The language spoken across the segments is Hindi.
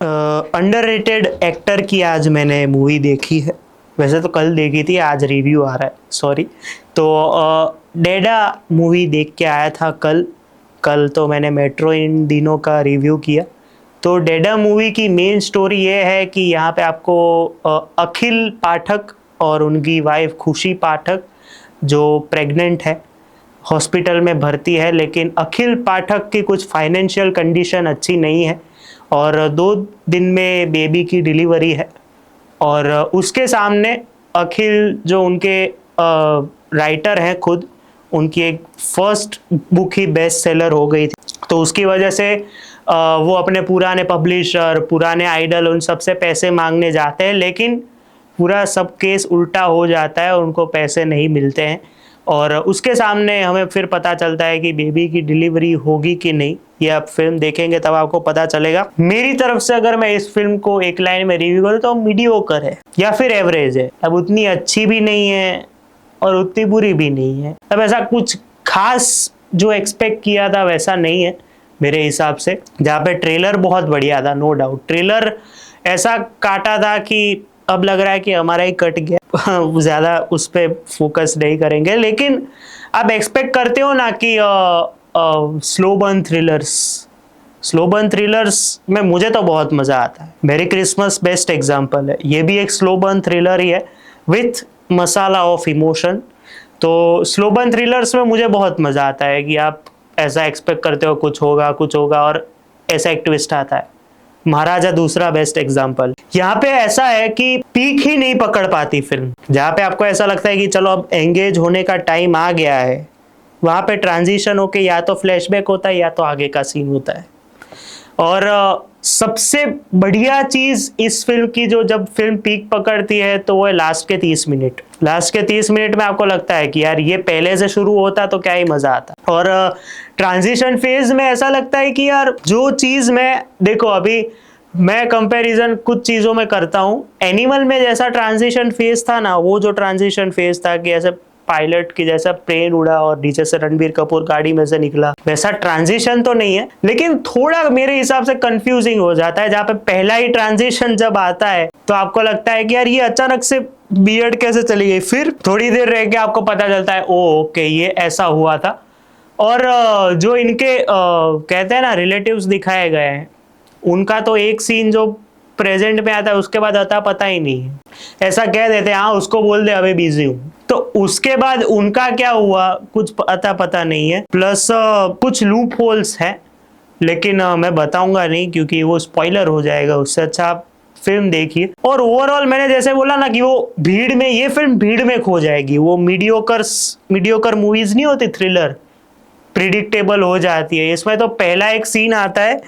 अंडररेटेड एक्टर की आज मैंने मूवी देखी है। वैसे तो कल देखी थी, आज रिव्यू आ रहा है, सॉरी। तो डेडा मूवी देख के आया था कल। तो मैंने मेट्रो इन दिनों का रिव्यू किया। तो डेडा मूवी की मेन स्टोरी ये है कि यहाँ पे आपको अखिल पाठक और उनकी वाइफ खुशी पाठक जो प्रेग्नेंट है, हॉस्पिटल में भर्ती है, लेकिन अखिल पाठक की कुछ फाइनेंशियल कंडीशन अच्छी नहीं है और 2 दिन में बेबी की डिलीवरी है। और उसके सामने अखिल जो उनके राइटर हैं खुद, उनकी एक फर्स्ट बुक ही बेस्ट सेलर हो गई थी, तो उसकी वजह से वो अपने पुराने पब्लिशर, पुराने आइडल, उन सब से पैसे मांगने जाते हैं, लेकिन पूरा सब केस उल्टा हो जाता है और उनको पैसे नहीं मिलते हैं। और उसके सामने हमें फिर पता चलता है कि बेबी की डिलीवरी होगी कि नहीं। ये आप फिल्म देखेंगे तब आपको पता चलेगा। मेरी तरफ से अगर मैं इस फिल्म को एक लाइन में रिव्यू करूँ तो मीडियोकर है या फिर एवरेज है। अब उतनी अच्छी भी नहीं है और उतनी बुरी भी नहीं है। अब ऐसा कुछ खास जो एक्सपेक्ट किया था वैसा नहीं है मेरे हिसाब से। जहाँ पे ट्रेलर बहुत बढ़िया था, नो डाउट, ट्रेलर ऐसा काटा था कि अब लग रहा है कि हमारा ही कट गया। ज़्यादा उस पर फोकस नहीं करेंगे, लेकिन आप एक्सपेक्ट करते हो ना कि स्लो बर्न थ्रिलर्स में मुझे तो बहुत मज़ा आता है। मेरी क्रिसमस बेस्ट एग्जाम्पल है, ये भी एक स्लो बर्न थ्रिलर ही है विथ मसाला ऑफ इमोशन। तो स्लो बर्न थ्रिलर्स में मुझे बहुत मज़ा आता है कि आप ऐसा एक्सपेक्ट करते हो कुछ होगा और ऐसा एक ट्विस्ट आता है। महाराजा दूसरा बेस्ट एग्जाम्पल। यहाँ पे ऐसा है कि पीक ही नहीं पकड़ पाती फिल्म। जहाँ पे आपको ऐसा लगता है कि चलो अब एंगेज होने का टाइम आ गया है, वहाँ पे ट्रांजिशन होके या तो फ्लैशबैक होता है या तो आगे का सीन होता है। और सबसे बढ़िया चीज इस फिल्म की, जो जब फिल्म पीक पकड़ती है, तो वो है लास्ट के 30 मिनट। लास्ट के 30 मिनट में आपको लगता है कि यार ये पहले से शुरू होता तो क्या ही मजा आता। और ट्रांजिशन फेज में ऐसा लगता है कि यार जो चीज मैं, देखो अभी मैं कंपैरिजन कुछ चीजों में करता हूँ। एनिमल में जैसा ट्रांजिशन फेज था ना, वो जो ट्रांजिशन फेज था कि ऐसे पायलट की जैसा प्लेन उड़ा और नीचे से रणबीर कपूर गाड़ी में से निकला, वैसा ट्रांजिशन तो नहीं है, लेकिन थोड़ा मेरे हिसाब से कंफ्यूजिंग हो जाता है। जहाँ पे पहला ही ट्रांजिशन जब आता है तो आपको लगता है कि यार ये अचानक से बियर्ड कैसे चली गई, फिर थोड़ी देर रह के आपको पता चलता है ओ ओके ये ऐसा हुआ था। और जो इनके कहते हैं ना रिलेटिव्स दिखाए गए हैं, उनका तो एक सीन जो प्रेजेंट में आता है उसके बाद आता पता ही नहीं है। ऐसा कह देते हैं हाँ उसको बोल दे अभी बिजी हूँ, तो उसके बाद उनका क्या हुआ कुछ पता नहीं है। प्लस कुछ लूप होल्स हैं, लेकिन मैं बताऊंगा नहीं क्योंकि वो स्पॉइलर हो जाएगा। उससे अच्छा आप फिल्म देखिए। और ओवरऑल मैंने जैसे बोला ना कि वो भीड़ में, ये फिल्म भीड़ में खो जाएगी। वो मीडियोकर मूवीज नहीं होती, थ्रिलर प्रिडिक्टेबल हो जाती है। इसमें तो पहला एक सीन आता है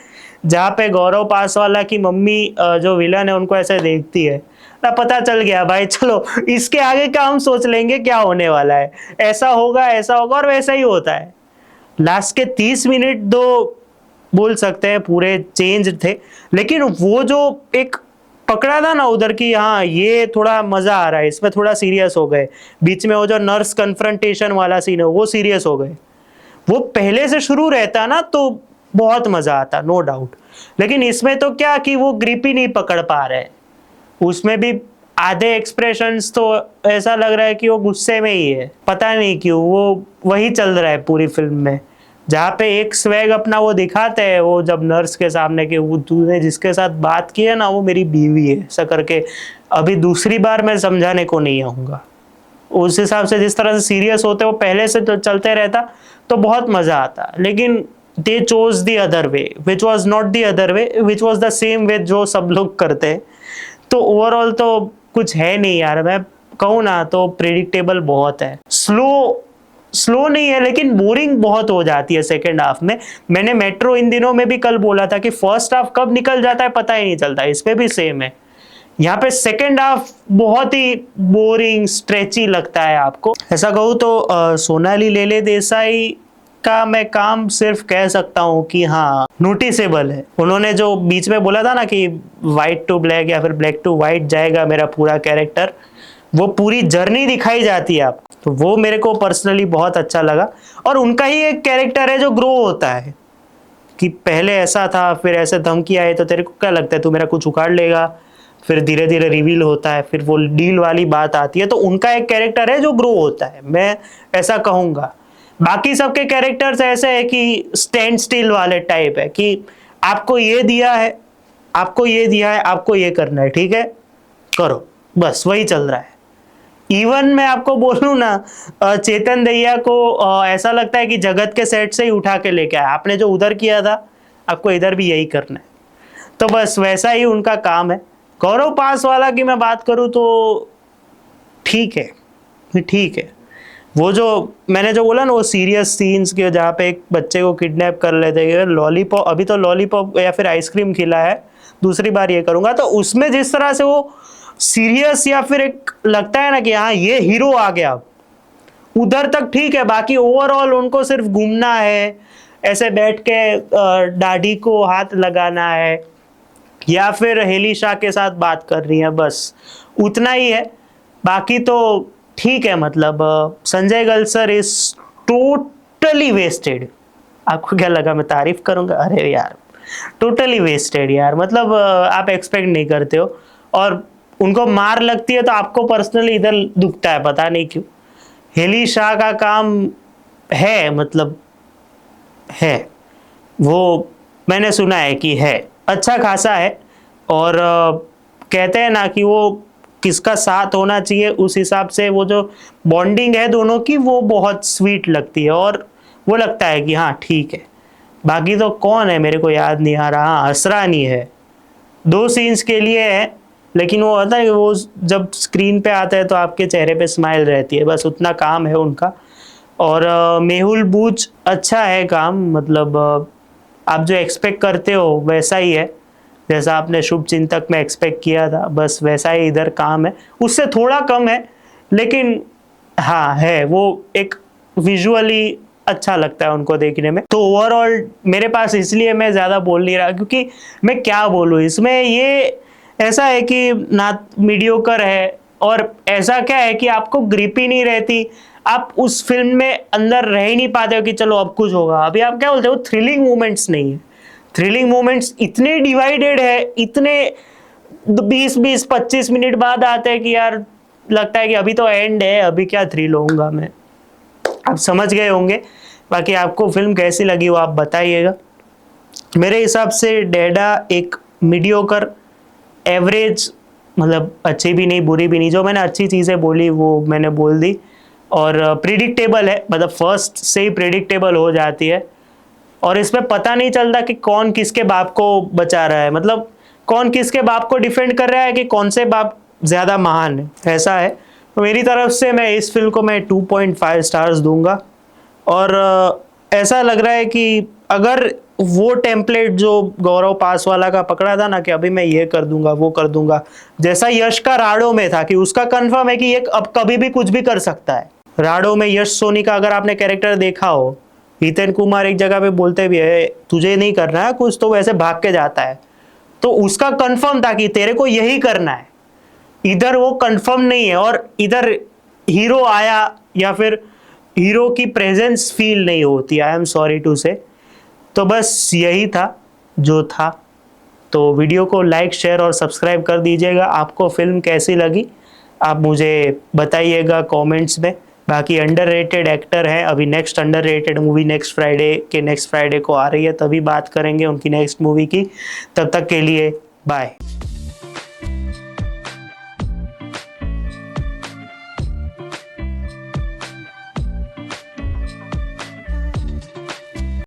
जहाँ पे गौरव पासवाला की मम्मी जो विलन है उनको ऐसे देखती है, ना पता चल गया भाई चलो इसके आगे का हम सोच लेंगे क्या होने वाला है, ऐसा होगा और वैसा ही होता है। लास्ट के 30 मिनट दो बोल सकते हैं पूरे चेंज थे, लेकिन वो जो एक पकड़ा था ना उधर की, हाँ ये थोड़ा मजा आ रहा है, इसमें थोड़ा सीरियस हो गए। बीच में वो जो नर्स कन्फ्रंटेशन वाला सीन है वो सीरियस हो गए। वो पहले से शुरू रहता ना तो बहुत मजा आता, नो डाउट। लेकिन इसमें तो क्या कि वो ग्रिप ही नहीं पकड़ पा रहे। उसमें भी आधे एक्सप्रेशंस तो ऐसा लग रहा है कि वो गुस्से में ही है, पता नहीं क्यों वो वही चल रहा है पूरी फिल्म में। जहाँ पे एक स्वैग अपना वो दिखाते हैं, वो जब नर्स के सामने कि वो तूने जिसके साथ बात की है ना वो मेरी बीवी है, ऐसा करके अभी दूसरी बार मैं समझाने को नहीं आऊंगा। उस हिसाब से जिस तरह से सीरियस होते वो पहले से तो चलते रहता तो बहुत मजा आता। लेकिन they chose the other way which was not the other way, which was the same way जो सब लोग करते हैं। तो ओवरऑल तो कुछ है नहीं यार, मैं कहूँ ना तो प्रिडिक्टेबल बहुत है। स्लो नहीं है लेकिन बोरिंग बहुत हो जाती है सेकेंड हाफ में। मैंने मेट्रो इन दिनों में भी कल बोला था कि फर्स्ट हाफ कब निकल जाता है पता ही नहीं चलता, इस पे भी सेम है। यहाँ पे सेकेंड हाफ बहुत ही बोरिंग स्ट्रेची लगता है आपको। ऐसा कहूँ तो सोनाली लेले देसाई का मैं काम सिर्फ कह सकता हूँ कि हाँ नोटिसेबल है। उन्होंने जो बीच में बोला था ना कि व्हाइट टू ब्लैक या फिर ब्लैक टू व्हाइट जाएगा मेरा पूरा कैरेक्टर, वो पूरी जर्नी दिखाई जाती है आपको, तो वो मेरे को पर्सनली बहुत अच्छा लगा। और उनका ही एक कैरेक्टर है जो ग्रो होता है कि पहले ऐसा था, फिर ऐसे धमकी आए, तो तेरे को क्या लगता है तू मेरा कुछ उखाड़ लेगा? फिर धीरे धीरे रिवील होता है, फिर वो डील वाली बात आती है, तो उनका एक कैरेक्टर है जो ग्रो होता है, मैं ऐसा कहूँगा। बाकी सबके कैरेक्टर्स ऐसे है कि स्टैंड स्टिल वाले टाइप है कि आपको ये दिया है, आपको ये दिया है, आपको ये करना है, ठीक है करो, बस वही चल रहा है। इवन मैं आपको बोलूं ना, चेतन दैया को ऐसा लगता है कि जगत के सेट से ही उठा के लेके आया, आपने जो उधर किया था आपको इधर भी यही करना है, तो बस वैसा ही उनका काम है। गौरव पासवाला की मैं बात करूं तो ठीक है, ठीक है। वो जो मैंने जो बोला ना, वो सीरियस सीन्स के जहाँ पे एक बच्चे को किडनैप कर लेते हैं, लॉलीपॉप, अभी तो लॉलीपॉप या फिर आइसक्रीम खिला है, दूसरी बार ये करूंगा, तो उसमें जिस तरह से वो सीरियस या फिर एक लगता है ना कि हाँ ये हीरो आ गया, उधर तक ठीक है। बाकी ओवरऑल उनको सिर्फ घूमना है, ऐसे बैठ के दाढ़ी को हाथ लगाना है, या फिर हेली शाह के साथ बात कर रही है, बस उतना ही है। बाकी तो ठीक है, मतलब संजय गलसर इज टोटली वेस्टेड। आपको क्या लगा मैं तारीफ करूंगा? अरे यार टोटली वेस्टेड यार, मतलब आप एक्सपेक्ट नहीं करते हो, और उनको मार लगती है तो आपको पर्सनली इधर दुखता है, पता नहीं क्यों। हेली शाह का काम है, मतलब है, वो मैंने सुना है कि है, अच्छा खासा है, और कहते हैं ना कि वो किसका साथ होना चाहिए, उस हिसाब से वो जो बॉन्डिंग है दोनों की, वो बहुत स्वीट लगती है, और वो लगता है कि हाँ ठीक है। बाकी तो कौन है मेरे को याद नहीं आ रहा, हाँ असरानी है, 2 सीन्स के लिए है, लेकिन वो होता है कि वो जब स्क्रीन पे आता है तो आपके चेहरे पे स्माइल रहती है, बस उतना काम है उनका। और मेहुल बूच अच्छा है काम, मतलब आप जो एक्सपेक्ट करते हो वैसा ही है, जैसा आपने शुभ चिंतक में एक्सपेक्ट किया था, बस वैसा ही इधर काम है, उससे थोड़ा कम है, लेकिन हाँ है, वो एक विजुअली अच्छा लगता है उनको देखने में। तो ओवरऑल मेरे पास, इसलिए मैं ज़्यादा बोल नहीं रहा, क्योंकि मैं क्या बोलूँ इसमें, ये ऐसा है कि ना मीडियोकर है, और ऐसा क्या है कि आपको ग्रिप ही नहीं रहती, आप उस फिल्म में अंदर रह ही नहीं पाते हो कि चलो अब कुछ होगा। अभी आप क्या बोलते हो, थ्रिलिंग मोमेंट्स नहीं है, थ्रिलिंग मोमेंट्स इतने डिवाइडेड है, इतने 20-25 मिनट बाद आते हैं कि यार लगता है कि अभी तो एंड है, अभी क्या थ्रिल होऊंगा मैं। आप समझ गए होंगे। बाकी आपको फिल्म कैसी लगी वो आप बताइएगा। मेरे हिसाब से डेडा एक मीडियोकर, एवरेज, मतलब अच्छी भी नहीं बुरी भी नहीं, जो मैंने अच्छी चीज़ें बोली वो मैंने बोल दी, और प्रिडिक्टेबल है, मतलब फर्स्ट से ही प्रिडिक्टेबल हो जाती है, और इसमें पता नहीं चलता कि कौन किसके बाप को बचा रहा है, मतलब कौन किसके बाप को डिफेंड कर रहा है, कि कौन से बाप ज़्यादा महान है, ऐसा है। तो मेरी तरफ से मैं इस फिल्म को मैं 2.5 स्टार्स दूंगा, और ऐसा लग रहा है कि अगर वो टेम्पलेट जो गौरव पासवाला का पकड़ा था ना, कि अभी मैं ये कर दूंगा वो कर दूंगा, जैसा यश का राडो में था, कि उसका कंफर्म है कि ये अब कभी भी कुछ भी कर सकता है। राडो में यश सोनी का अगर आपने कैरेक्टर देखा हो, हितेन कुमार एक जगह पे बोलते भी है तुझे नहीं करना है कुछ, तो वैसे भाग के जाता है, तो उसका कंफर्म था कि तेरे को यही करना है। इधर वो कंफर्म नहीं है, और इधर हीरो आया या फिर हीरो की प्रेजेंस फील नहीं होती, आई एम सॉरी टू से। तो बस यही था जो था। तो वीडियो को लाइक शेयर और सब्सक्राइब कर दीजिएगा। आपको फिल्म कैसी लगी आप मुझे बताइएगा कमेंट्स में। बाकी अंडररेटेड एक्टर है, अभी next underrated movie next Friday को आ रही है, तभी बात करेंगे उनकी नेक्स्ट मूवी की। तब तक के लिए बाय।